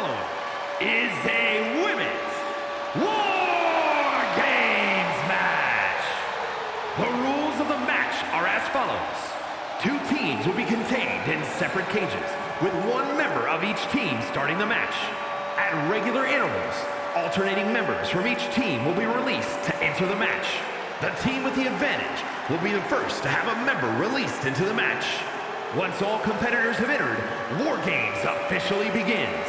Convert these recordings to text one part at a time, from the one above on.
following is a women's War Games match. The rules of the match are as follows. 2 teams will be contained in separate cages, with 1 member of each team starting the match. At regular intervals, alternating members from each team will be released to enter the match. The team with the advantage will be the first to have a member released into the match. Once all competitors have entered, War Games officially begins.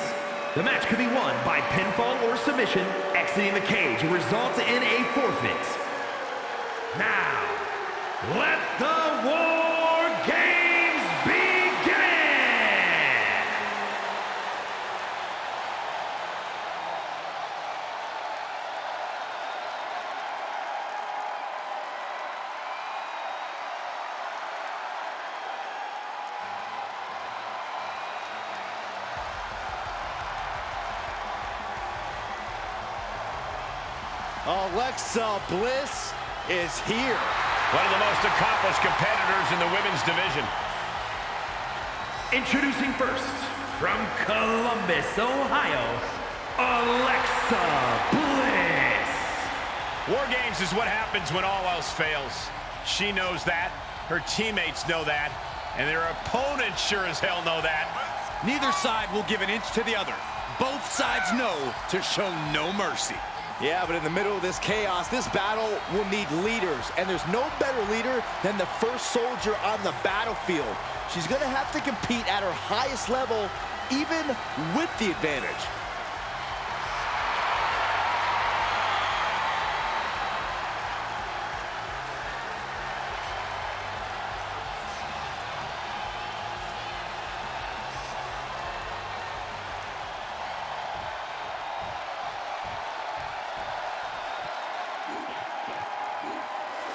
The match could be won by pinfall or submission. Exiting the cage will result in a forfeit. Now, let the War Games begin! Alexa Bliss is here. One of the most accomplished competitors in the women's division. Introducing first, from Columbus, Ohio, Alexa Bliss. War Games is what happens when all else fails. She knows that, her teammates know that, and their opponents sure as hell know that. Neither side will give an inch to the other. Both sides know to show no mercy. Yeah, but in the middle of this chaos, this battle will need leaders. And there's no better leader than the first soldier on the battlefield. She's going to have to compete at her highest level, even with the advantage.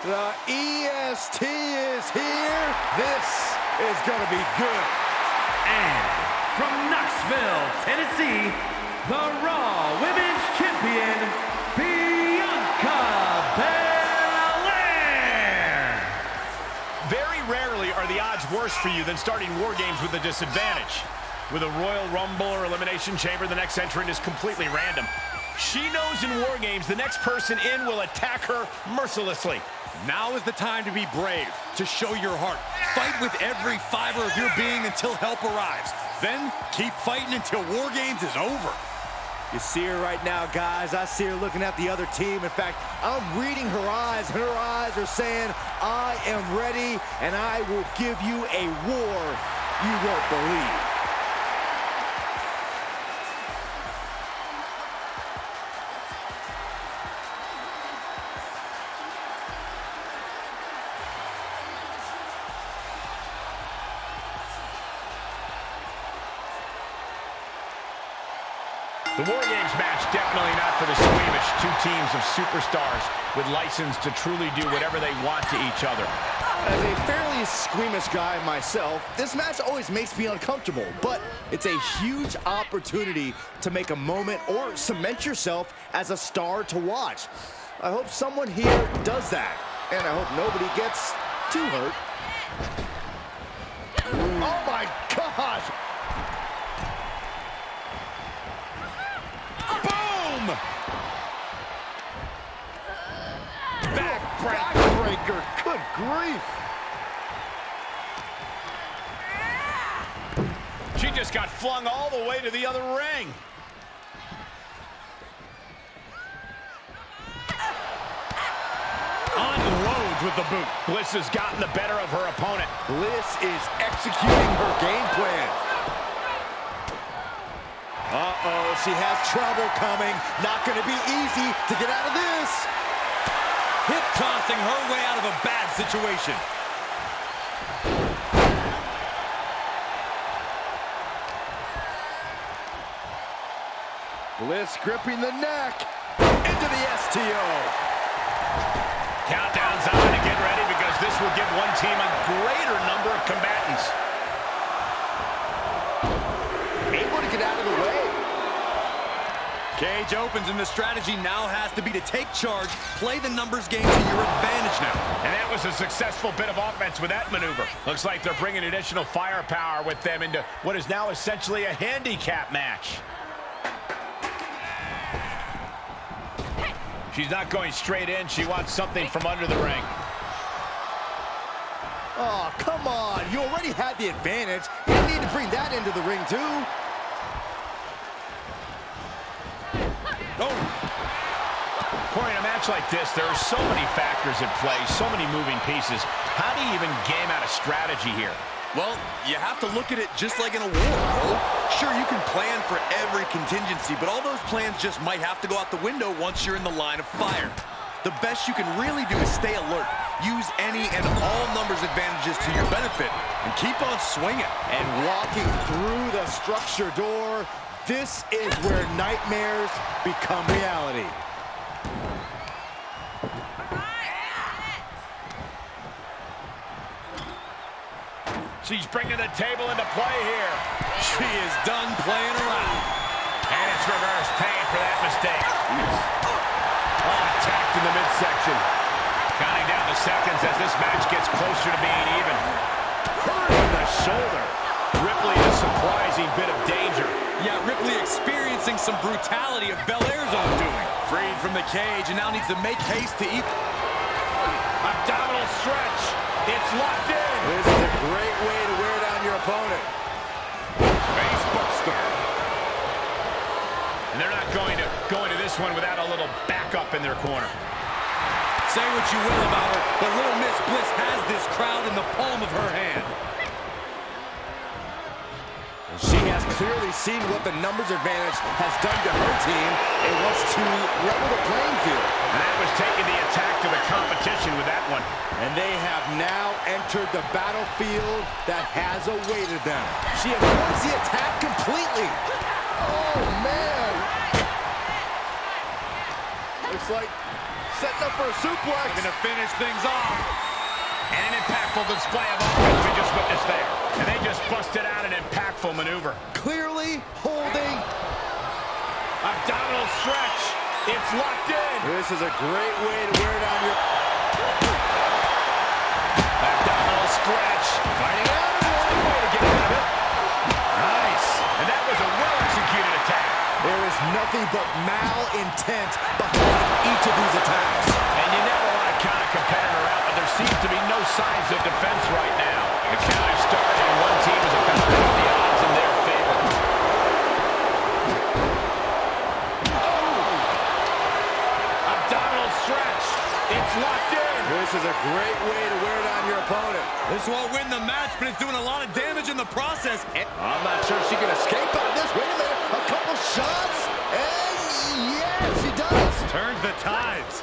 The EST is here. This is going to be good. And from Knoxville, Tennessee, the Raw Women's Champion, Bianca Belair. Very rarely are the odds worse for you than starting War Games with a disadvantage. With a Royal Rumble or Elimination Chamber, the next entrant is completely random. She knows in War Games the next person in will attack her mercilessly. Now is the time to be brave, to show your heart. Fight with every fiber of your being until help arrives. Then keep fighting until War Games is over. You see her right now, guys. I see her looking at the other team. In fact, I'm reading her eyes, and her eyes are saying, I am ready, and I will give you a war you won't believe. The War Games match, definitely not for the squeamish. 2 teams of superstars with license to truly do whatever they want to each other. As a fairly squeamish guy myself, this match always makes me uncomfortable, but it's a huge opportunity to make a moment or cement yourself as a star to watch. I hope someone here does that, and I hope nobody gets too hurt. Oh my gosh! Backbreaker, good grief. She just got flung all the way to the other ring. Unloads with the boot. Bliss has gotten the better of her opponent. Bliss is executing her game plan. Uh-oh, she has trouble coming. Not going to be easy to get out of this. Hip tossing her way out of a bad situation. Bliss gripping the neck. Into the STO. Countdown's on to get ready because this will give one team a greater number of combatants. Able to get out of the way. Cage opens, and the strategy now has to be to take charge, play the numbers game to your advantage now. And that was a successful bit of offense with that maneuver. Looks like they're bringing additional firepower with them into what is now essentially a handicap match. She's not going straight in. She wants something from under the ring. Oh, come on. You already had the advantage. You didn't need to bring that into the ring, too. Oh. Corey, in a match like this, there are so many factors at play, so many moving pieces. How do you even game out a strategy here? Well, you have to look at it just like in a war, Cole. Sure, you can plan for every contingency, but all those plans just might have to go out the window once you're in the line of fire. The best you can really do is stay alert. Use any and all numbers advantages to your benefit and keep on swinging. And walking through the structure door, this is where nightmares become reality. She's bringing the table into play here. She is done playing around. And it's reverse pain for that mistake. Oh, attacked in the midsection. Counting down the seconds as this match gets closer to being even. Hurt on the shoulder. Ripley in a surprising bit of danger. Yeah, Ripley experiencing some brutality of Belair's own doing. Freed from the cage and now needs to make haste to eat. Abdominal stretch. It's locked in. This is a great way to wear down your opponent. Face buster. And they're not going to this one without a little backup in their corner. Say what you will about her, but little Miss Bliss has this crowd in the palm of her hand. She has clearly seen what the numbers advantage has done to her team and wants to level the playing field. And that was taking the attack to the competition with that one. And they have now entered the battlefield that has awaited them. She avoids the attack completely. Oh, man. Looks like setting up for a suplex. Going to finish things off. And an impactful display of offense we just witnessed there. And they just busted out an impactful maneuver. Clearly holding. Abdominal stretch. It's locked in. This is a great way to wear down your... Abdominal stretch. Fighting out of That's the way to get out of it. Nice. And that was a well-executed attack. There is nothing but malintent behind each of these attacks. And you never want to count a competitor out, but there seems to be no signs of defense right now. The count is started, and one team is about to put the odds in their favor. Abdominal stretch. It's locked in. This is a great way to wear down your opponent. This won't win the match, but it's doing a lot of damage in the process. I'm not sure she can escape out of this. Wait a minute. A couple shots. And yeah, she does. Turns the tides.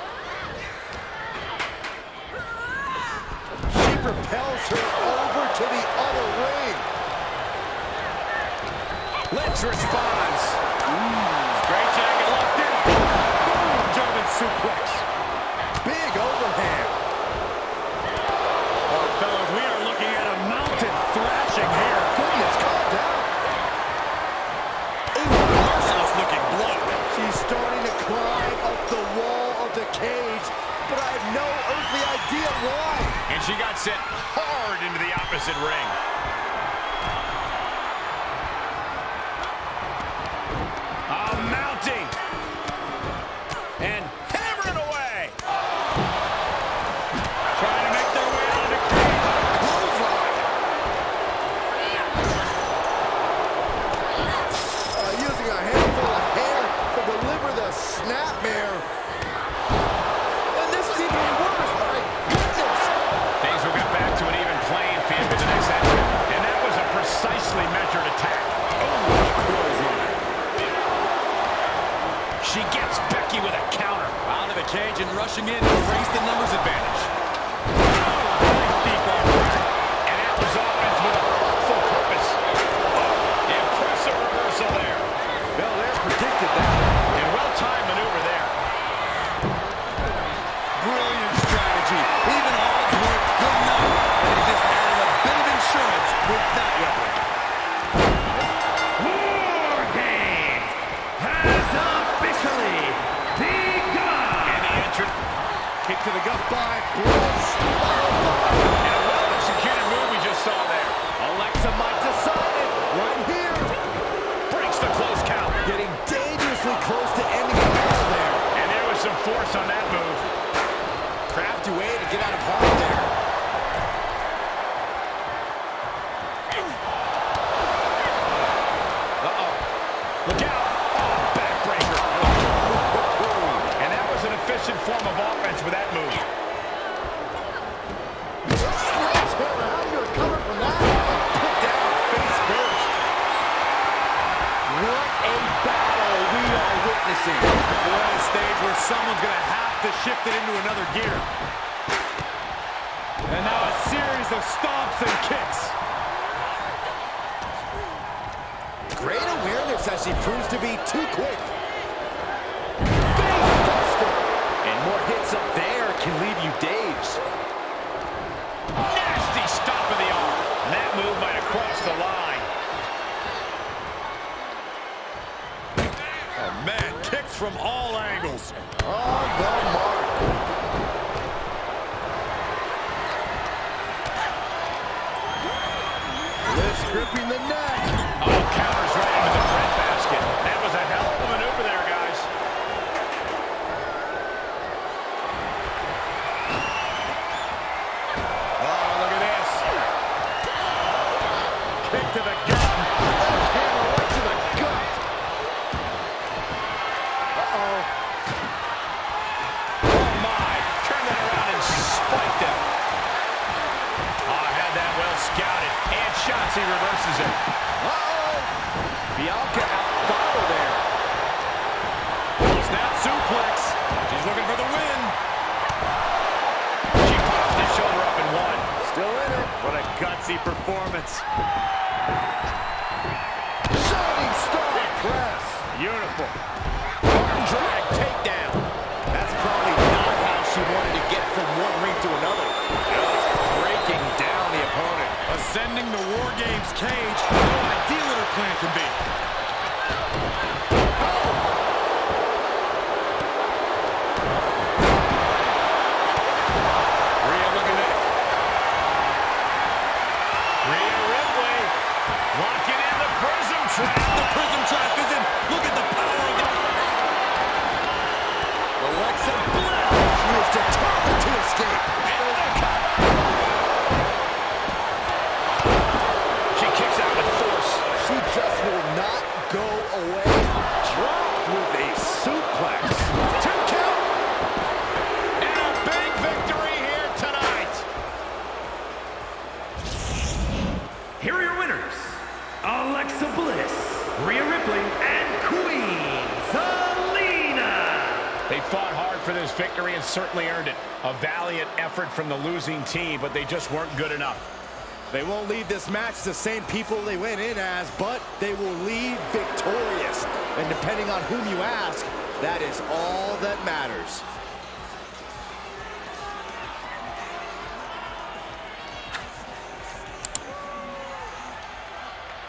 She propels her over to the other ring. Lynch responds. Great jacket locked in. Boom, German suplex. Big overhand. Oh, fellas, we are looking at a mountain thrashing here. Goodness, calm down. Ooh, merciless looking blow. She's starting to climb up the wall of the cage, but I have no earthly idea why. And she got sent hard into the opposite ring. Mounting. And hammering away. Trying to make their way out of the cage. Using a handful of hair to deliver the snapmare. And this is even worse, my goodness. Things will get back to an even playing field with the next entrant. And that was a precisely measured attack. She gets Becky with a counter. Out of the cage and rushing in to erase the numbers advantage. Deep And that was offense with a full purpose. Oh, impressive reversal there. Belair predicted that. And well-timed maneuver there. Brilliant strategy. Even odds weren't good enough. And he just added a bit of insurance with that weapon. War Games has officially begun. And the entrant. Kick to the gut by Bliss. And a well-executed move we just saw there. Alexa might decide it right here. Breaks the close count. Getting dangerously close to ending it all there. form of offense with that move. Sledgehammer, how do you recover from that? Put down face first. What a battle we are witnessing. We're at a stage where someone's going to have to shift it into another gear. And now a series of stomps and kicks. Great awareness as she proves to be too quick. And more hits up there can leave you dazed. Nasty stop of the arm. And that move might have crossed the line. Oh, man, kicks from all angles. On the mark. Bliss gripping the neck. Oh, counters right into the breadbasket. That was a hell of a maneuver there, guys. Oh, look at this. Kick to the gut. Sledgehammer right to the gut. Uh-oh. Oh, my. Turn that around and spiked him. Oh, had that well scouted. And Shotzi reverses it. Uh-oh. Bianca outthought her there. Snap suplex. She's looking for the win. She pops the shoulder up and won. Still in it. What a gutsy performance. Shining star press. Beautiful. Arm drag takedown. That's probably not how she wanted to get from one ring to another. Just breaking down the opponent. Ascending the War Games cage. No idea what her plan can be. Rhea, look at that. Rhea Ripley locking in the prism trap. The prism trap is in. Look at the power of the... Alexa Bliss. She is determined to escape. And the cut. She kicks out with force. She just will not go away. Dropped with a suplex. 2 count. And a big victory here tonight. Here are your winners, Alexa Bliss, Rhea Ripley, and Queen Zelina. They fought hard for this victory and certainly earned it. A valiant effort from the losing team, but they just weren't good enough. They won't leave this match the same people they went in as, but they will leave victorious. And depending on whom you ask, that is all that matters.